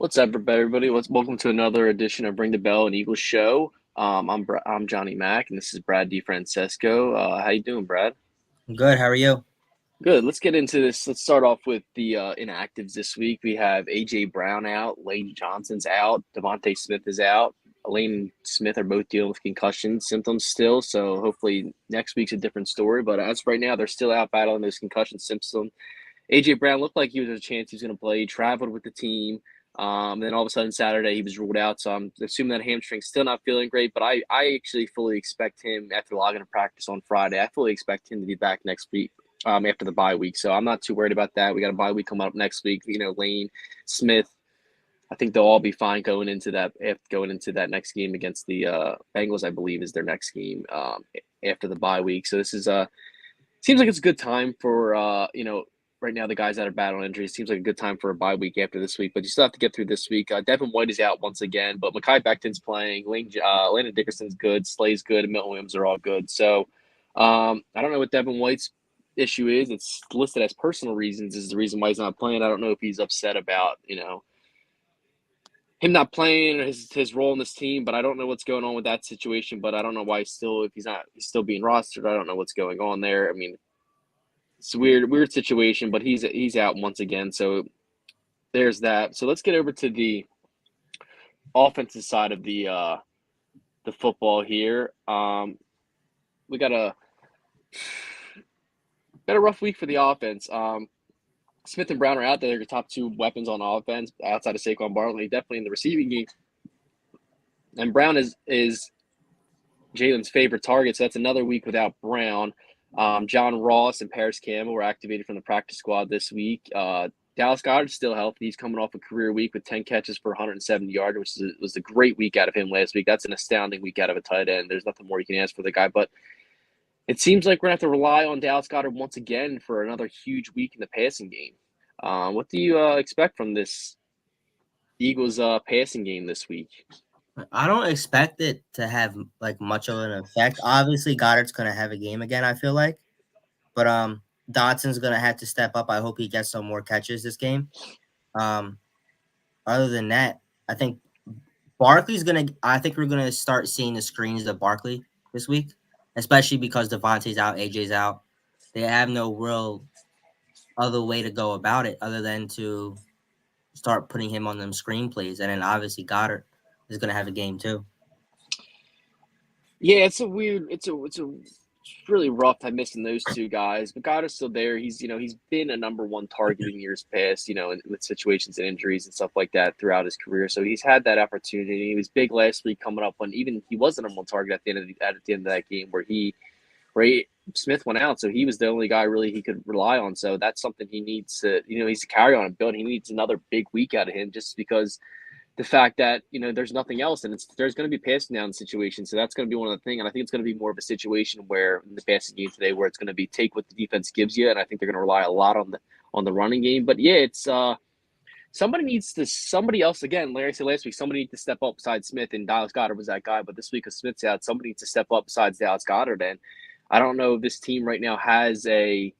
What's up, everybody? Welcome to another edition of Ring the Bell and Eagles Show. I'm Johnny Mack, and this is Brad DeFrancesco. How you doing, Brad? Good. How are you? Good. Let's get into this. Let's start off with the inactives this week. We have A.J. Brown out, Lane Johnson's out, Devontae Smith is out. Lane and Smith are both dealing with concussion symptoms still, so hopefully next week's a different story. But as of right now, they're still out battling those concussion symptoms. A.J. Brown looked like he was a chance he was going to play. He traveled with the team. Then all of a sudden Saturday he was ruled out. So I'm assuming that hamstring's still not feeling great. But I actually fully expect him after logging to practice on Friday. I fully expect him to be back next week after the bye week. So I'm not too worried about that. We got a bye week coming up next week. Lane, Smith, I think they'll all be fine going into that next game against the Bengals. I believe is their next game after the bye week. So this is seems like it's a good time for right now the guys that are battling injuries. Seems like a good time for a bye week after this week, but you still have to get through this week. Devin White is out once again, but Mekhi Becton's playing. Landon Dickerson's good. Slay's good. And Milton Williams are all good. So I don't know what Devin White's issue is. It's listed as personal reasons is the reason why he's not playing. I don't know if he's upset about him not playing or his role in this team, but I don't know what's going on with that situation. But I don't know why he's still being rostered. I don't know what's going on there. I mean, it's a weird situation, but he's out once again. So there's that. So let's get over to the offensive side of the football here. We got a rough week for the offense. Smith and Brown are out there. They're your top two weapons on offense outside of Saquon Barkley, definitely in the receiving game. And Brown is Jalen's favorite target, so that's another week without Brown. John Ross and Paris Campbell were activated from the practice squad this week. Dallas Goedert's still healthy. He's coming off a career week with 10 catches for 170 yards, which was a great week out of him last week. That's an astounding week out of a tight end. There's nothing more you can ask for the guy. But it seems like we're going to have to rely on Dallas Goedert once again for another huge week in the passing game. What do you expect from this Eagles passing game this week? I don't expect it to have like much of an effect. Obviously, Goddard's gonna have a game again. I feel like, but Dodson's gonna have to step up. I hope he gets some more catches this game. Um, Other than that, I think Barkley's gonna. I think we're gonna start seeing the screens of Barkley this week, especially because Devontae's out, AJ's out. They have no real other way to go about it other than to start putting him on them screenplays, and then obviously Goddard is gonna have a game too. Yeah, it's really rough time missing those two guys. But Goddard's still there. He's been a number one target in years past, with situations and injuries and stuff like that throughout his career. So he's had that opportunity. He was big last week coming up when even he was the number one target at the end of that game where Smith went out. So he was the only guy really he could rely on. So that's something he needs to carry on and build. He needs another big week out of him just because the fact that there's nothing else, and there's going to be passing down situations, so that's going to be one of the things. And I think it's going to be more of a situation where in the passing game today, where it's going to be take what the defense gives you, and I think they're going to rely a lot on the running game. But yeah, it's somebody else again. Like I said last week, somebody needs to step up besides Smith, and Dallas Goedert was that guy. But this week, with Smith's out, somebody needs to step up besides Dallas Goedert, and I don't know if this team right now has a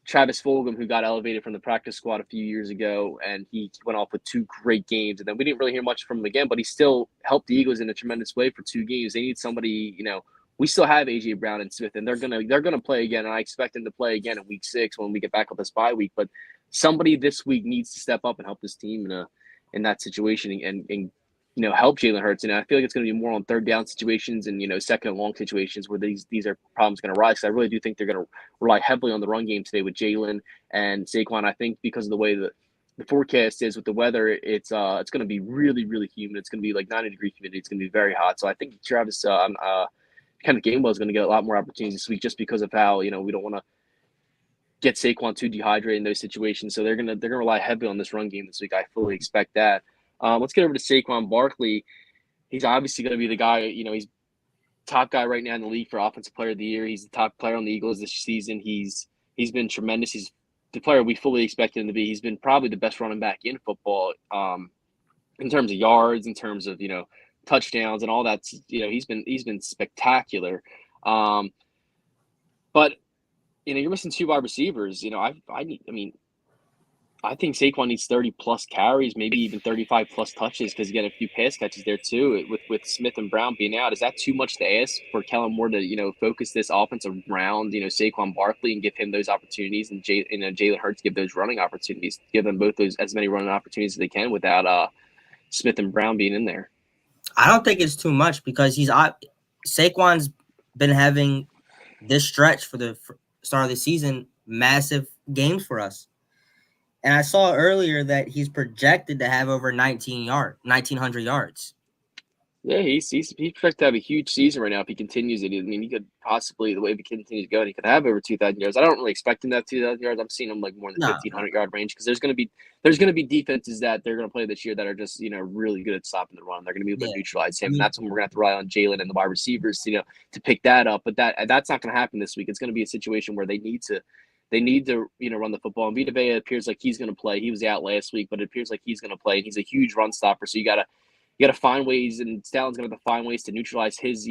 Travis Fulgham, who got elevated from the practice squad a few years ago, and he went off with two great games. And then we didn't really hear much from him again, but he still helped the Eagles in a tremendous way for 2 games. They need somebody, we still have A.J. Brown and Smith, and they're gonna play again, and I expect them to play again in week 6 when we get back with this bye week. But somebody this week needs to step up and help this team in that situation and help Jalen Hurts. And I feel like it's going to be more on third down situations and, second and long situations where these are problems going to rise. So I really do think they're going to rely heavily on the run game today with Jalen and Saquon. I think because of the way the forecast is with the weather, it's going to be really, really humid. It's going to be like 90-degree humidity. It's going to be very hot. So I think Travis kind of Gainwell is going to get a lot more opportunities this week just because of how, we don't want to get Saquon too dehydrated in those situations. So they're gonna rely heavily on this run game this week. I fully expect that. Let's get over to Saquon Barkley. He's obviously going to be the guy. He's top guy right now in the league for Offensive Player of the Year. He's the top player on the Eagles this season. He's been tremendous. He's the player we fully expected him to be. He's been probably the best running back in football in terms of yards, in terms of touchdowns and all that. He's been spectacular. But you're missing 2 wide receivers. I mean, I think Saquon needs 30 plus carries, maybe even 35 plus touches because you get a few pass catches there too. With Smith and Brown being out, is that too much to ask for Kellen Moore to focus this offense around Saquon Barkley and give him those opportunities and Jalen Hurts give those running opportunities, give them both those as many running opportunities as they can without Smith and Brown being in there. I don't think it's too much because Saquon's been having this stretch for the start of the season massive games for us. And I saw earlier that he's projected to have over 1,900 yards. Yeah, he's projected to have a huge season right now if he continues it. I mean, he could possibly, the way he continues going, he could have over 2,000 yards. I don't really expect him to have 2,000 yards. I'm seeing him like more in the No, 1,500 yard range because there's gonna be defenses that they're gonna play this year that are just really good at stopping the run. They're gonna be able to neutralize him, and that's when we're gonna have to rely on Jalen and the wide receivers, to pick that up. But that's not gonna happen this week. It's gonna be a situation where they need to run the football. And Vita Vea appears like he's going to play. He was out last week, but it appears like he's going to play. And he's a huge run stopper. So you got to find ways, and Stallin's going to have to find ways to neutralize his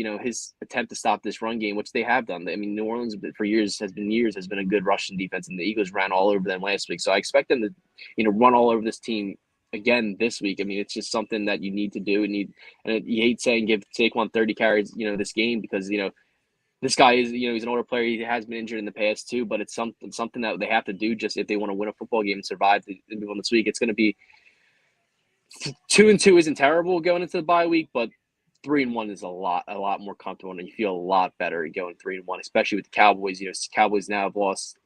attempt to stop this run game, which they have done. I mean, New Orleans for years has been a good rushing defense, and the Eagles ran all over them last week. So I expect them to run all over this team again this week. I mean, it's just something that you need to do. And you hate saying give Saquon 30 carries, this game because this guy is, he's an older player. He has been injured in the past too, but it's something that they have to do just if they want to win a football game and survive and move on this week. It's going to be 2-2 isn't terrible going into the bye week, but 3-1 is a lot more comfortable, and you feel a lot better going 3-1, especially with the Cowboys. Cowboys now have lost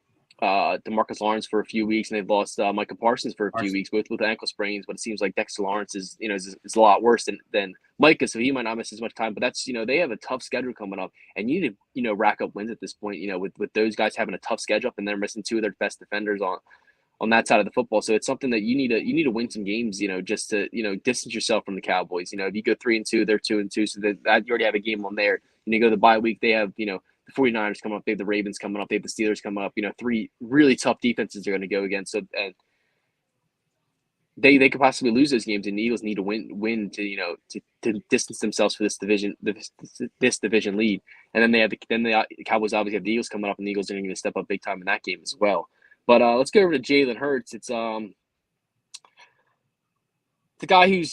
DeMarcus Lawrence for a few weeks, and they've lost Micah Parsons for a few weeks, both with ankle sprains. But it seems like Dexter Lawrence is a lot worse than Micah, so he might not miss as much time. But that's they have a tough schedule coming up, and you need to rack up wins at this point. With those guys having a tough schedule up, and they're missing two of their best defenders on that side of the football. So it's something that you need to win some games, just to distance yourself from the Cowboys. If you go 3-2, they're 2-2, so that you already have a game on there. You go to the bye week, they have the 49ers coming up, they have the Ravens coming up, they have the Steelers coming up. Three really tough defenses they're going to go against. So and they could possibly lose those games, and the Eagles need to win to distance themselves for this division lead. And then the Cowboys obviously have the Eagles coming up, and the Eagles are going to step up big time in that game as well. But let's go over to Jalen Hurts. It's the guy who's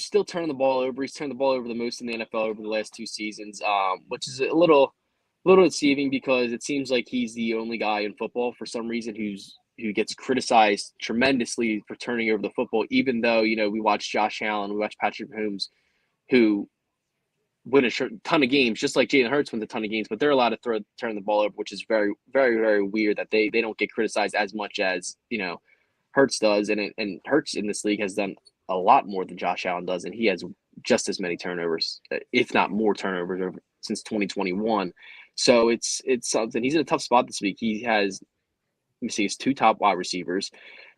still turning the ball over. He's turned the ball over the most in the NFL over the last two seasons, which is a little deceiving because it seems like he's the only guy in football for some reason who gets criticized tremendously for turning over the football. Even though we watch Josh Allen, we watch Patrick Mahomes, who win a ton of games, just like Jalen Hurts wins a ton of games, but they're allowed to turn the ball over, which is very, very, very weird that they don't get criticized as much as Hurts does. And Hurts in this league has done a lot more than Josh Allen does, and he has just as many turnovers, if not more turnovers, since 2021. So it's something. He's in a tough spot this week. He has, let me see, his two top wide receivers.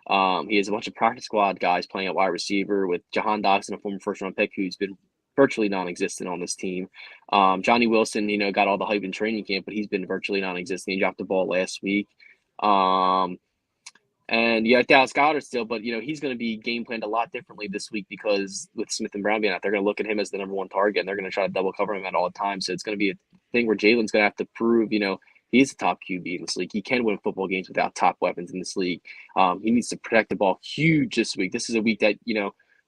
He has a bunch of practice squad guys playing at wide receiver with Jahan Dotson, a former first-round pick who's been virtually non-existent on this team. Johnny Wilson, got all the hype in training camp, but he's been virtually non-existent. He dropped the ball last week. And you got Dallas Goedert still, but he's going to be game planned a lot differently this week because with Smith and Brown being out, they're going to look at him as the number one target, and they're going to try to double cover him at all times. So it's going to be a thing where Jalen's going to have to prove, he is a top QB in this league. He can win football games without top weapons in this league. He needs to protect the ball huge this week. This is a week that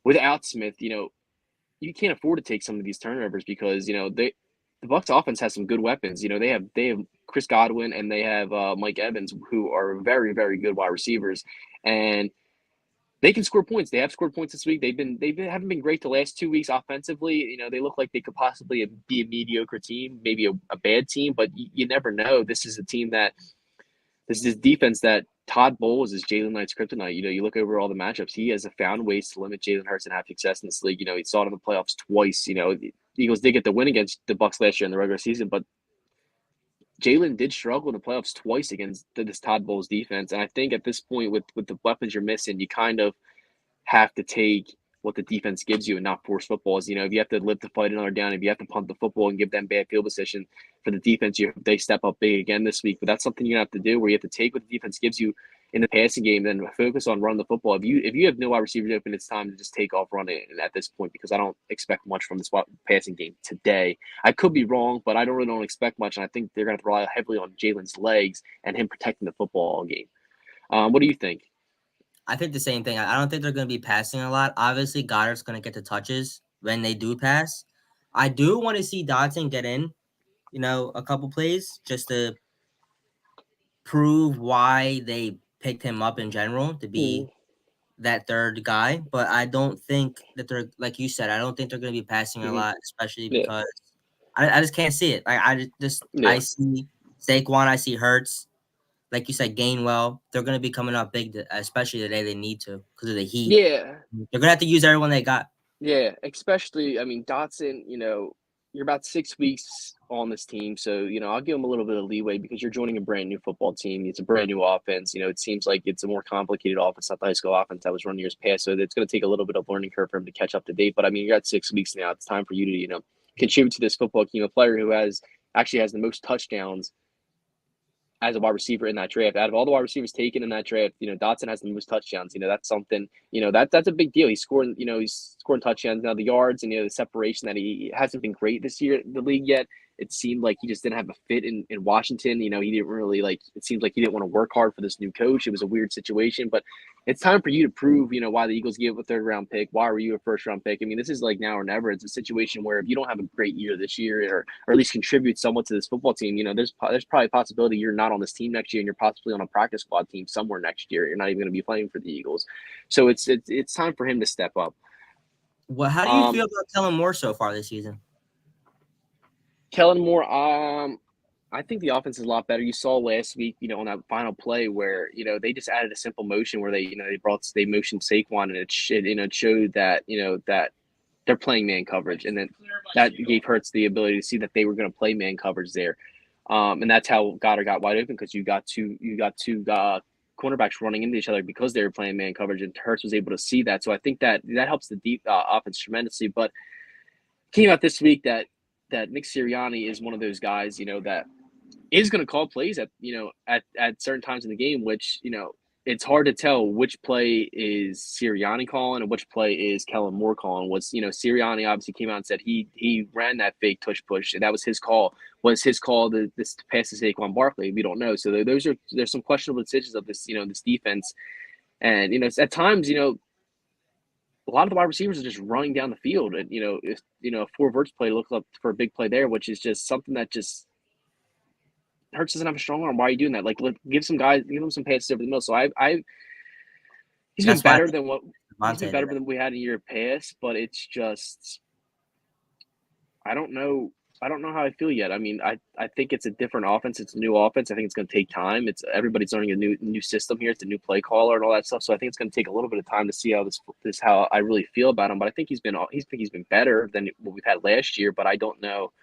without Smith, you can't afford to take some of these turnovers because the Bucs offense has some good weapons. They have Chris Godwin and they have Mike Evans, who are very, very good wide receivers, and they can score points. They have scored points this week. Haven't been great the last 2 weeks offensively. They look like they could possibly be a mediocre team, maybe a bad team, but you never know. This is a team this defense that Todd Bowles is Jalen Knight's kryptonite. You look over all the matchups. He has found ways to limit Jalen Hurts and have success in this league. He saw it in the playoffs twice. The Eagles did get the win against the Bucs last year in the regular season, but Jalen did struggle in the playoffs twice against this Todd Bowles defense. And I think at this point, with the weapons you're missing, you kind of have to take what the defense gives you and not force footballs. If you have to live to fight another down, if you have to punt the football and give them bad field position for the defense, they step up big again this week. But that's something you have to do where you have to take what the defense gives you in the passing game and then focus on running the football. If you have no wide receivers open, it's time to just take off running at this point because I don't expect much from this passing game today. I could be wrong, but I really don't expect much. And I think they're going to rely heavily on Jalen's legs and him protecting the football all game. What do you think? I think the same thing. I don't think they're going to be passing a lot. Obviously, Goddard's going to get the touches when they do pass. I do want to see Dotson get in, a couple plays just to prove why they picked him up in general to Mm, be that third guy. But I don't think that they're, like you said, I don't think they're going to be passing a hmm lot, especially Yeah, because I just can't see it. Like I yeah, see Saquon, I see Hurts, like you said, Gainwell. They're going to be coming up big, especially the day they need to because of the heat. yeah. They're gonna have to use everyone they got. Yeah, especially, I mean, Dotson, you're about 6 weeks on this team. So, I'll give him a little bit of leeway because you're joining a brand new football team. It's a brand new offense. It seems like it's a more complicated offense, not the high school offense that was run years past. So it's going to take a little bit of learning curve for him to catch up to date. But I mean, you're at 6 weeks now. It's time for you to, contribute to this football team. A player who actually has the most touchdowns as a wide receiver in that draft. Out of all the wide receivers taken in that draft, Dotson has the most touchdowns. That's something, that's a big deal. He's scoring touchdowns now. The yards and the separation that he hasn't been great this year in the league yet. It seemed like he just didn't have a fit in Washington. He didn't really it seems like he didn't want to work hard for this new coach. It was a weird situation, but it's time for you to prove, why the Eagles gave a third round pick. Why were you a first round pick? I mean, this is like now or never. It's a situation where if you don't have a great year this year or at least contribute somewhat to this football team, there's probably a possibility you're not on this team next year and you're possibly on a practice squad team somewhere next year. You're not even going to be playing for the Eagles. So it's time for him to step up. Well, how do you feel about Kellen Moore so far this season? Kellen Moore, I think the offense is a lot better. You saw last week, on that final play where they just added a simple motion where they motioned Saquon and it showed that that they're playing man coverage, and then that gave Hurts the ability to see that they were going to play man coverage there, and that's how Goddard got wide open because you got two cornerbacks running into each other because they were playing man coverage, and Hurts was able to see that. So I think that helps the deep offense tremendously. But came out this week that Nick Sirianni is one of those guys, that is going to call plays at certain times in the game, which it's hard to tell which play is Sirianni calling and which play is Kellen Moore calling. Sirianni obviously came out and said he ran that fake tush push and that was his call. Was his call this pass to Saquon Barkley? We don't know. So there's some questionable decisions of this this defense, and at times a lot of the wide receivers are just running down the field, and if a four verts play look up for a big play there, which is just something that just Hurts doesn't have a strong arm. Why are you doing that? Like, give him some passes over the middle. So he's been That's why I better think than what he's been Devontae better did it. than we had in year past, but it's just I don't know. I don't know how I feel yet. I mean, I think it's a different offense. It's a new offense. I think it's going to take time. It's everybody's learning a new system here. It's a new play caller and all that stuff. So I think it's going to take a little bit of time to see how I really feel about him. But I think he's been better than what we've had last year. But I don't know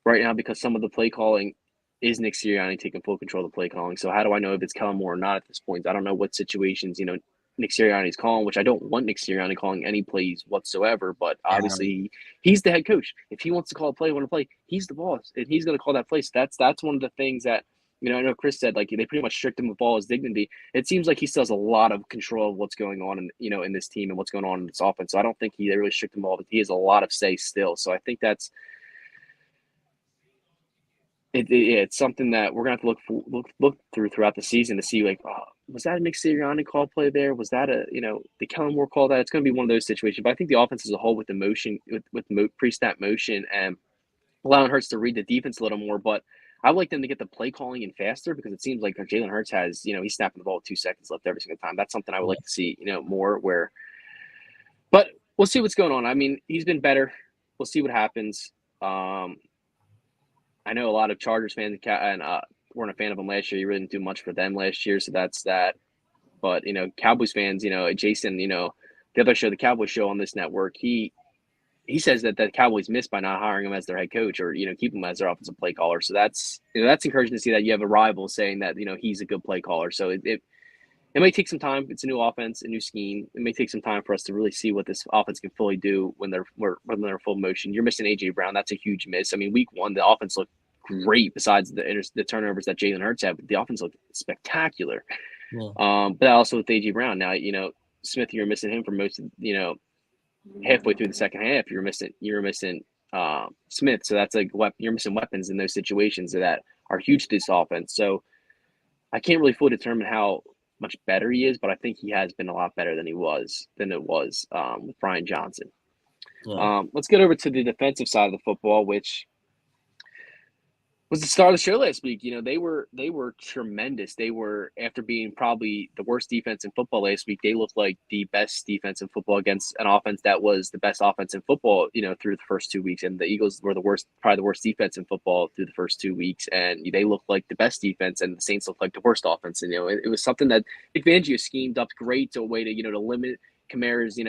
right now because some of the play calling is Nick Sirianni taking full control of the play calling. So how do I know if it's Kellen Moore or not at this point? I don't know what situations Nick Sirianni's calling, which I don't want Nick Sirianni calling any plays whatsoever. But Yeah, obviously, he's the head coach. If he wants to call a play, want to play, he's the boss, and he's going to call that play. So that's one of the things that I know Chris said like they pretty much stripped him of all his dignity. It seems like he still has a lot of control of what's going on in this team and what's going on in this offense. So I don't think he really stripped him all, but he has a lot of say still. So I think that's. It's something that we're gonna have to look through throughout the season to see like was that a Nick Sirianni call play there? Was that the Kellen Moore call that? It's gonna be one of those situations. But I think the offense as a whole with the motion with pre-snap motion and allowing Hurts to read the defense a little more. But I would like them to get the play calling in faster because it seems like Jalen Hurts has he's snapping the ball with 2 seconds left every single time. That's something I would like to see more where. But we'll see what's going on. I mean, he's been better. We'll see what happens. I know a lot of Chargers fans and weren't a fan of him last year. He really didn't do much for them last year, so that's that. But Cowboys fans, Jason, the other show, the Cowboys show on this network, he says that the Cowboys missed by not hiring him as their head coach or keep him as their offensive play caller. So that's that's encouraging to see that you have a rival saying that he's a good play caller. So it may take some time. It's a new offense, a new scheme. It may take some time for us to really see what this offense can fully do when they're full motion. You're missing AJ Brown. That's a huge miss. I mean, week one, the offense looked great. Besides the turnovers that Jalen Hurts had, but the offense looked spectacular. yeah. But also with AJ Brown, now Smith, you're missing him for most of halfway through the second half. You're missing Smith. So that's like you're missing weapons in those situations that are huge to this offense. So I can't really fully determine how much better he is, but I think he has been a lot better than it was with Brian Johnson. Yeah. Let's get over to the defensive side of the football, which was the star of the show last week. They were tremendous. They were, after being probably the worst defense in football last week, they looked like the best defense in football against an offense that was the best offense in football, through the first 2 weeks. And the Eagles were probably the worst defense in football through the first 2 weeks. And they looked like the best defense, and the Saints looked like the worst offense. And it was something that Vic Fangio schemed up great to a way to limit Kamara's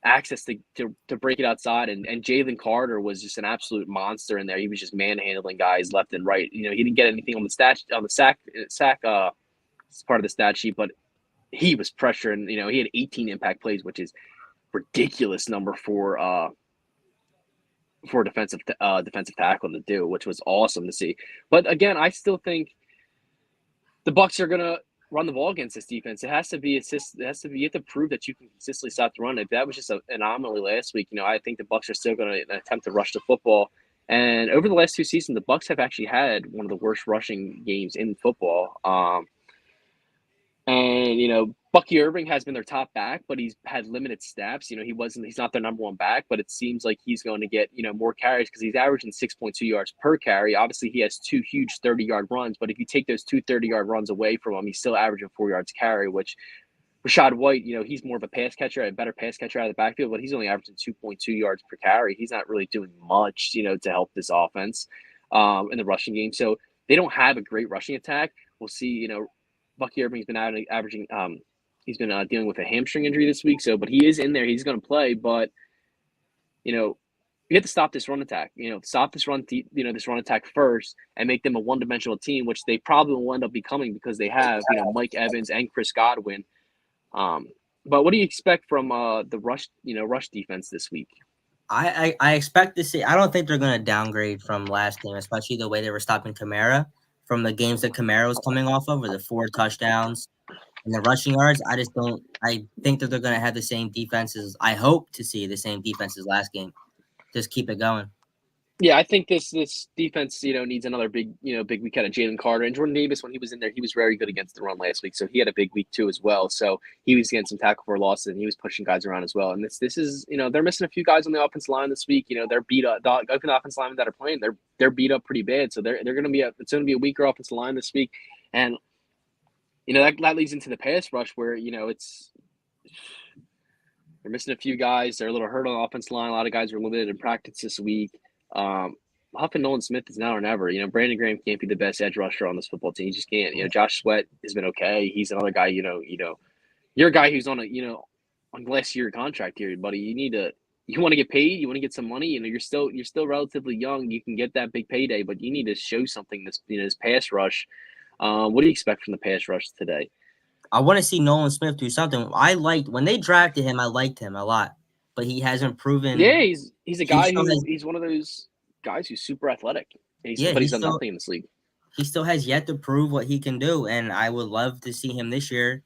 access to break it outside, and Jalen Carter was just an absolute monster in there. He was just manhandling guys left and right. He didn't get anything on the sack part of the stat sheet, but he was pressuring. He had 18 impact plays, which is ridiculous number for defensive tackle to do, which was awesome to see. But again, I still think the Bucs are gonna run the ball against this defense. It has to be you have to prove that you can consistently stop the run. If that was just an anomaly last week, I think the Bucs are still going to attempt to rush the football. And over the last 2 seasons, the Bucs have actually had one of the worst rushing games in football. And Bucky Irving has been their top back, but he's had limited snaps. He's not their number one back, but it seems like he's going to get more carries because he's averaging 6.2 yards per carry. Obviously, he has two huge 30-yard runs, but if you take those two 30-yard runs away from him, he's still averaging 4 yards carry. Which Rashad White, he's more of a pass catcher, a better pass catcher out of the backfield, but he's only averaging 2.2 yards per carry. He's not really doing much, to help this offense in the rushing game. So they don't have a great rushing attack. We'll see. Bucky Irving's been averaging. He's been dealing with a hamstring injury this week, but he is in there. He's going to play, but you have to stop this run attack. Stop this this run attack first, and make them a one-dimensional team, which they probably will end up becoming because they have Mike Evans and Chris Godwin. But what do you expect from the rush defense this week? I expect to see. I don't think they're going to downgrade from last game, especially the way they were stopping Kamara from the games that Kamara was coming off of, with the 4 touchdowns and the rushing yards. I just don't. I think that they're going to have the same defenses. I hope to see the same defenses last game. Just keep it going. Yeah, I think this defense, needs another big week out of Jalen Carter. And Jordan Davis, when he was in there, he was very good against the run last week. So he had a big week too as well. So he was getting some tackle for losses, and he was pushing guys around as well. And this is, they're missing a few guys on the offensive line this week. They're beat up. The offensive linemen that are playing, they're beat up pretty bad. So it's going to be a weaker offensive line this week. And that leads into the pass rush where, they're missing a few guys. They're a little hurt on the offensive line. A lot of guys were limited in practice this week. Huff and Nolan Smith is now or never. Brandon Graham can't be the best edge rusher on this football team. He just can't. Josh Sweat has been okay. He's another guy. You're a guy who's on on last year contract here, buddy. You want to get paid. You want to get some money. You're still relatively young. You can get that big payday, but you need to show something. This pass rush. What do you expect from the pass rush today? I want to see Nolan Smith do something. I liked when they drafted him. I liked him a lot, but he hasn't proven. Yeah, he's a guy he's one of those guys who's super athletic. But he's done nothing in this league. He still has yet to prove what he can do, and I would love to see him this year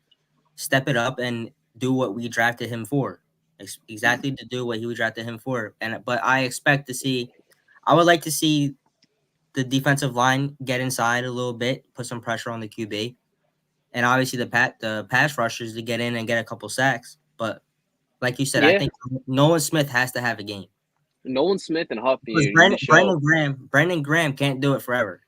step it up and do what we drafted him for. Exactly to do what we drafted him for. But I expect to see. I would like to see the defensive line get inside a little bit, put some pressure on the QB, and obviously the pass rushers to get in and get a couple sacks. But like you said, I think Nolan Smith has to have a game. Nolan Smith and Huff. Brandon Graham can't do it forever.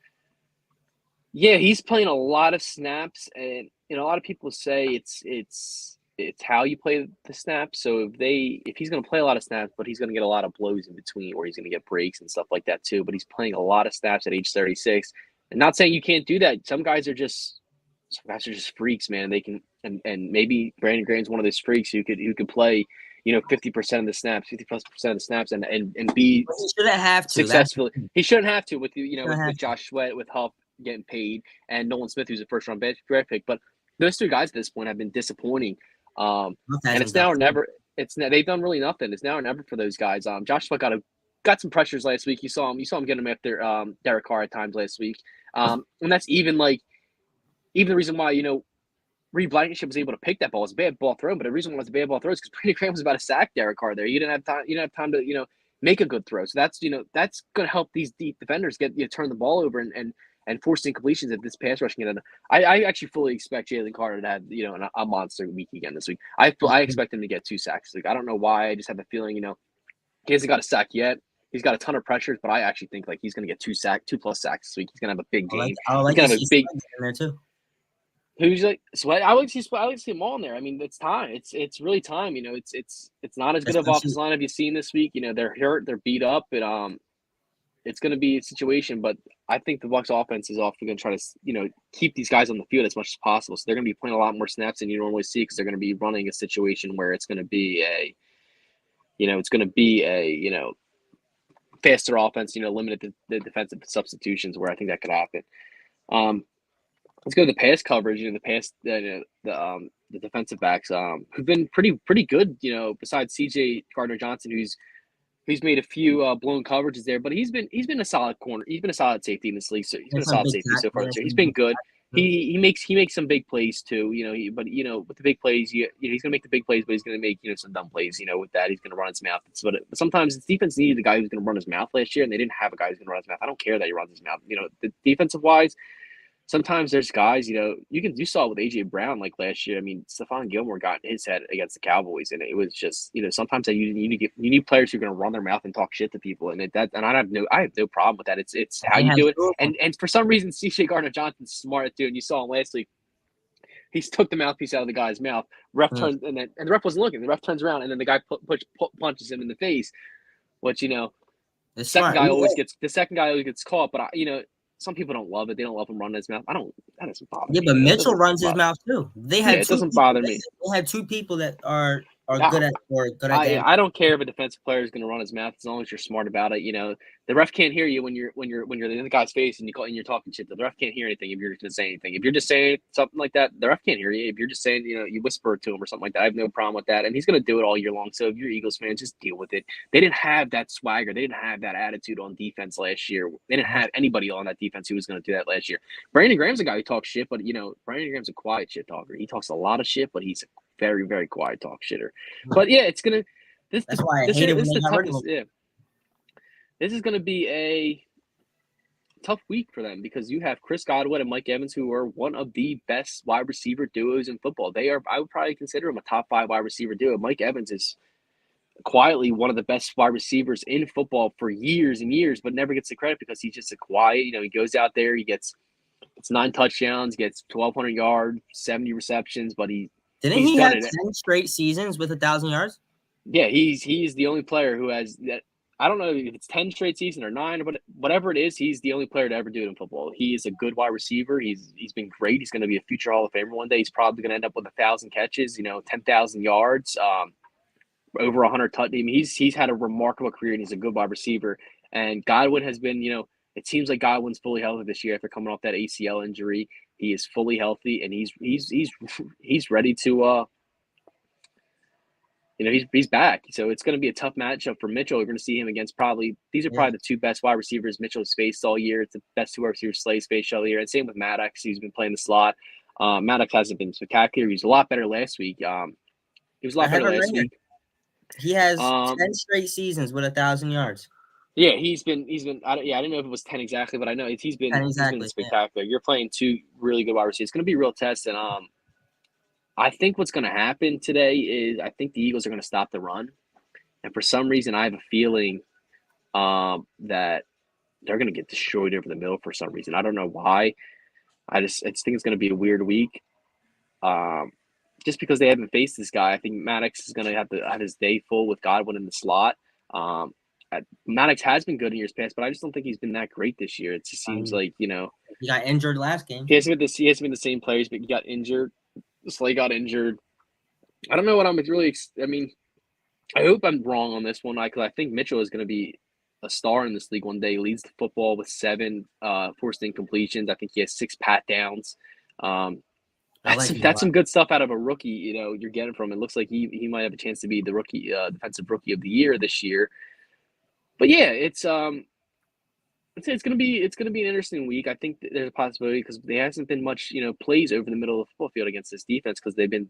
Yeah, he's playing a lot of snaps, and a lot of people say it's how you play the snaps. So if he's going to play a lot of snaps, but he's going to get a lot of blows in between, or he's going to get breaks and stuff like that too. But he's playing a lot of snaps at age 36, and not saying you can't do that. Some guys are just freaks, man. They can, and maybe Brandon Graham's one of those freaks who could play 50% of the snaps, 50+% of the snaps, and be he shouldn't have to successfully. He shouldn't have to with with Josh Sweat, with Huff getting paid, and Nolan Smith, who's a first-round draft pick. But those 2 guys at this point have been disappointing, and it's now or never. They've done really nothing. It's now or never for those guys. Josh Sweat got some pressures last week. You saw him get him after Derek Carr at times last week, and that's even the reason why Reed Blankenship was able to pick that ball. It's a bad ball throw, but the reason why it's a bad ball throw is because Brandon Graham was about to sack Derek Carr there. You didn't have time to make a good throw. So that's going to help these deep defenders turn the ball over and and forcing completions at this pass rushing. And I actually fully expect Jalen Carter to have a monster week again this week. I expect him to get 2 sacks. Like I don't know why. I just have a feeling he hasn't got a sack yet. He's got a ton of pressures, but I actually think he's going to get 2 plus sacks this week. He's going to have a big game. I like he's going to to have see a big in there too. Who's like Sweat? I like to see them all in there. I mean, it's time. It's really time. It's not as good of offensive line have you seen this week. They're hurt, they're beat up, and it's going to be a situation. But I think the Bucs offense is often going to try to keep these guys on the field as much as possible. So they're going to be playing a lot more snaps than you normally see because they're going to be running a situation where it's going to be a faster offense. Limited the defensive substitutions where I think that could happen. Let's go to the pass coverage. The defensive backs who've been pretty good. Besides C.J. Gardner-Johnson, who's made a few blown coverages there, but he's been a solid corner. He's been a solid safety in this league. So he's been a solid safety so far. So he's been good. He makes some big plays too. With the big plays, he's gonna make the big plays, but he's gonna make some dumb plays. With that, he's gonna run his mouth. But sometimes the defense needed a guy who's gonna run his mouth last year, and they didn't have a guy who's gonna run his mouth. I don't care that he runs his mouth. The defensive wise. Sometimes there's guys, you saw it with A.J. Brown last year. I mean, Stephon Gilmore got in his head against the Cowboys, and it was just, sometimes you need players who are going to run their mouth and talk shit to people, and I have no problem with that. It's how you do it, and for some reason, C.J. Gardner-Johnson's smart too, and you saw him last week. He took the mouthpiece out of the guy's mouth. Ref turns, and the ref wasn't looking. The ref turns around, and then the guy punches him in the face. Which the second guy always gets caught, but some people don't love it. They don't love him running his mouth. That doesn't bother me. Yeah, but Mitchell runs his mouth too. It doesn't bother me. They had 2 people that are good at that. I don't care if a defensive player is going to run his mouth as long as you're smart about it. The ref can't hear you when you're in the guy's face and you're talking shit. The ref can't hear anything if you're just saying anything. If you're just saying something like that, the ref can't hear you. If you're just saying, you whisper to him or something like that, I have no problem with that. And he's going to do it all year long. So if you're Eagles fans, just deal with it. They didn't have that swagger. They didn't have that attitude on defense last year. They didn't have anybody on that defense who was going to do that last year. Brandon Graham's a guy who talks shit, but Brandon Graham's a quiet shit talker. He talks a lot of shit, but he's a very, very quiet talk shitter. But yeah, it's gonna. That's why I hate it when they got rid of him. Yeah, this is gonna be a tough week for them because you have Chris Godwin and Mike Evans, who are one of the best wide receiver duos in football. I would probably consider them a top 5 wide receiver duo. Mike Evans is quietly one of the best wide receivers in football for years and years, but never gets the credit because he's just a quiet. He goes out there, he gets 9 touchdowns, gets 1,200 yards, 70 receptions, but Didn't he have 10 straight seasons with 1,000 yards? Yeah, he's the only player who has that. I don't know if it's 10 straight season or 9, but whatever it is, he's the only player to ever do it in football. He is a good wide receiver. He's been great. He's going to be a future Hall of Famer one day. He's probably going to end up with 1,000 catches, 10,000 yards, over 100 touchdowns. I mean, he's had a remarkable career, and he's a good wide receiver. And Godwin has been, it seems like Godwin's fully healthy this year after coming off that ACL injury. He is fully healthy, and he's ready to. He's back. So it's going to be a tough matchup for Mitchell. We're going to see him against these are probably the 2 best wide receivers Mitchell's faced all year. It's the best 2 wide receivers Slay's faced all year. And same with Maddox. He's been playing the slot. Maddox hasn't been spectacular. He was a lot better last week. He was a lot better last week. He has 10 straight seasons with 1,000 yards. Yeah, he's been. I didn't know if it was 10 exactly, but I know he's been spectacular. Yeah. You're playing 2 really good wide receivers. It's going to be a real test, and I think what's going to happen today is I think the Eagles are going to stop the run, and for some reason I have a feeling that they're going to get destroyed over the middle for some reason. I don't know why. I just think it's going to be a weird week. Just because they haven't faced this guy, I think Maddox is going to have to have his day full with Godwin in the slot. Maddox has been good in years past, but I just don't think he's been that great this year. It just seems like he got injured last game. He hasn't been the same players, but he got injured. Slay got injured. I don't know what I'm really. I mean, I hope I'm wrong on this one because I think Mitchell is going to be a star in this league one day. He leads the football with 7 forced incompletions. I think he has 6 pat downs. That's some good stuff out of a rookie. You're getting from him. It looks like he might have a chance to be the rookie defensive rookie of the year this year. But yeah, it's gonna be an interesting week. I think there's a possibility because there hasn't been much plays over the middle of the football field against this defense because they've been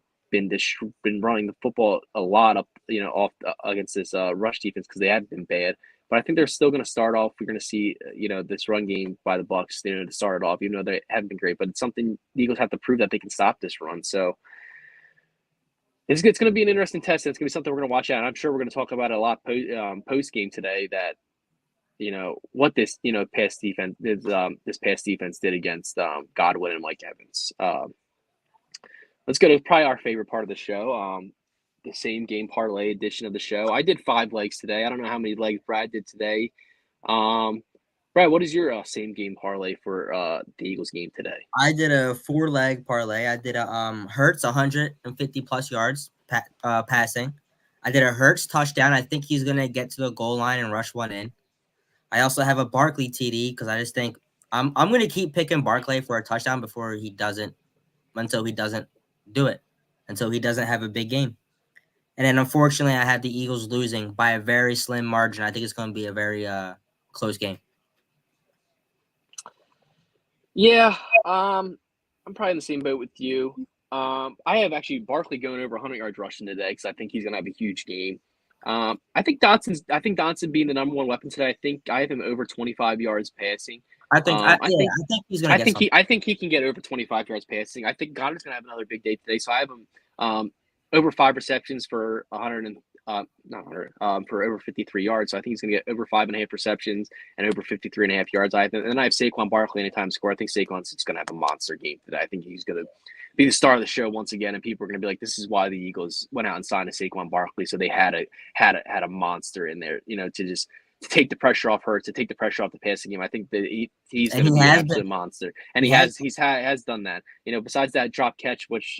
running the football a lot up off against this rush defense because they have been bad. But I think they're still going to start off. We're going to see, this run game by the Bucs, to start it off, even though they haven't been great. But it's something the Eagles have to prove that they can stop this run. So it's going to be an interesting test. And it's going to be something we're going to watch out. And I'm sure we're going to talk about it a lot post game today. That what this past defense did against Godwin and Mike Evans. Let's go to probably our favorite part of the show. The same game parlay edition of the show. I did 5 legs today. I don't know how many legs Brad did today. Brad, what is your same game parlay for the Eagles game today? I did a 4-leg parlay. I did a Hurts 150 plus yards passing. I did a Hurts touchdown. I think he's gonna get to the goal line and rush one in. I also have a Barkley TD because I just think I'm gonna keep picking Barkley for a touchdown until he doesn't do it, until he doesn't have a big game. And then unfortunately, I had the Eagles losing by a very slim margin. I think it's going to be a very close game. Yeah, I'm probably in the same boat with you. I have actually Barkley going over 100 yards rushing today because I think he's going to have a huge game. I think Dotson being the number one weapon today. I think I have him over 25 yards passing. I think he's going to get I think he can get over 25 yards passing. I think Goddard's going to have another big day today, so I have him over 5 receptions for 100 and for over 53 yards. So I think he's going to get over 5.5 receptions and over 53.5 yards. I have Saquon Barkley anytime score. I think Saquon's just going to have a monster game today. I think he's going to be the star of the show once again, and people are going to be like, "This is why the Eagles went out and signed a Saquon Barkley." So they had a monster in there, to take the pressure off Hurts, to take the pressure off the passing game. I think that he's going to be an absolute monster, and he has done that. Besides that drop catch, which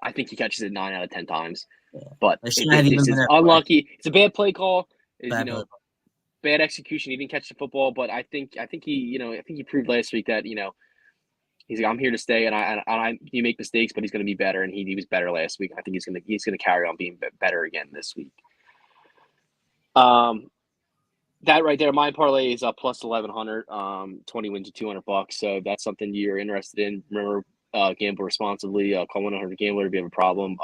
I think he catches it 9 out of 10 times. Yeah. But it's unlucky. It's a bad play call. Bad execution. He didn't catch the football, but I think he proved last week that he's like, I'm here to stay, and he make mistakes, but he's going to be better, and he was better last week. I think he's going to carry on being better again this week. That right there, my parlay is plus 1,100. 20 wins to $200. So if that's something you're interested in, remember, gamble responsibly. Call 1-800-GAMBLER if you have a problem.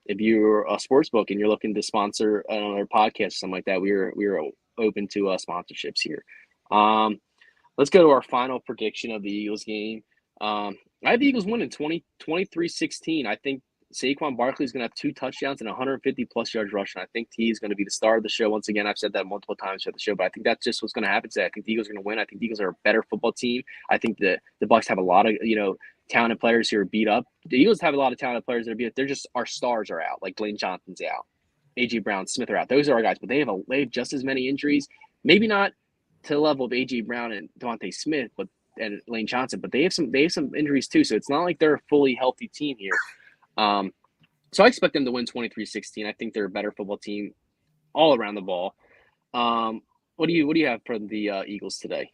If you're a sports book and you're looking to sponsor another podcast or something like that, we're open to sponsorships here. Let's go to our final prediction of the Eagles game. I have the Eagles winning 23-16. I think Saquon Barkley is going to have 2 touchdowns and 150-plus yards rushing. I think he is going to be the star of the show. Once again, I've said that multiple times throughout the show, but I think that's just what's going to happen today. I think the Eagles are going to win. I think the Eagles are a better football team. I think the Bucs have a lot of, talented players who are beat up. The Eagles have a lot of talented players that are beat up. They're just, our stars are out. Like Lane Johnson's out. A.J. Brown, Smith are out. Those are our guys, but they have just as many injuries. Maybe not to the level of A.J. Brown and Devontae Smith, and Lane Johnson, but they have some injuries too. So it's not like they're a fully healthy team here. So I expect them to win 23-16. I think they're a better football team all around the ball. What do you have for the Eagles today?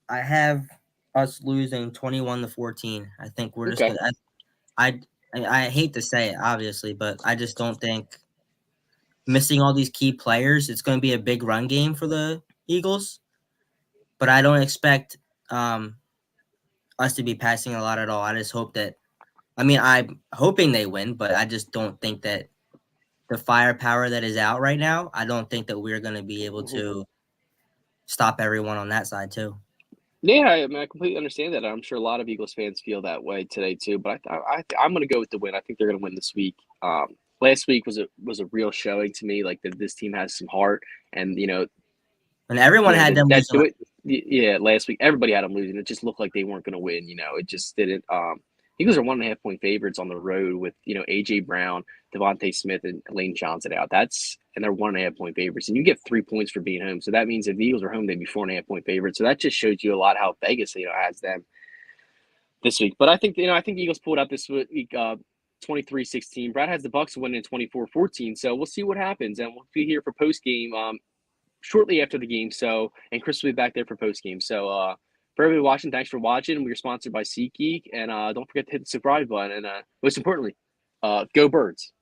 I have us losing 21-14. I think we're just gonna, I hate to say it, obviously, but I just don't think missing all these key players, it's going to be a big run game for the Eagles. But I don't expect us to be passing a lot at all. I just hope that, I'm hoping they win, but I just don't think that the firepower that is out right now, I don't think that we're going to be able to stop everyone on that side too. Yeah, I completely understand that. I'm sure a lot of Eagles fans feel that way today too. But I'm going to go with the win. I think they're going to win this week. Last week was a real showing to me, like that this team has some heart, and and everyone had them losing. Yeah, last week everybody had them losing. It just looked like they weren't going to win. It just didn't. Eagles are 1.5 point favorites on the road with A.J. Brown, Devontae Smith, and Lane Johnson out. And they're 1.5 point favorites, and you get 3 points for being home. So that means if the Eagles are home, they'd be 4.5 point favorites. So that just shows you a lot how Vegas has them this week. But I think the Eagles pulled out this week 23-16. Brad has the Bucs winning 24-14. So we'll see what happens, and we'll be here for post game shortly after the game. So, and Chris will be back there for post game. So for everybody watching, thanks for watching. We're sponsored by SeatGeek, and don't forget to hit the subscribe button. And most importantly, go Birds.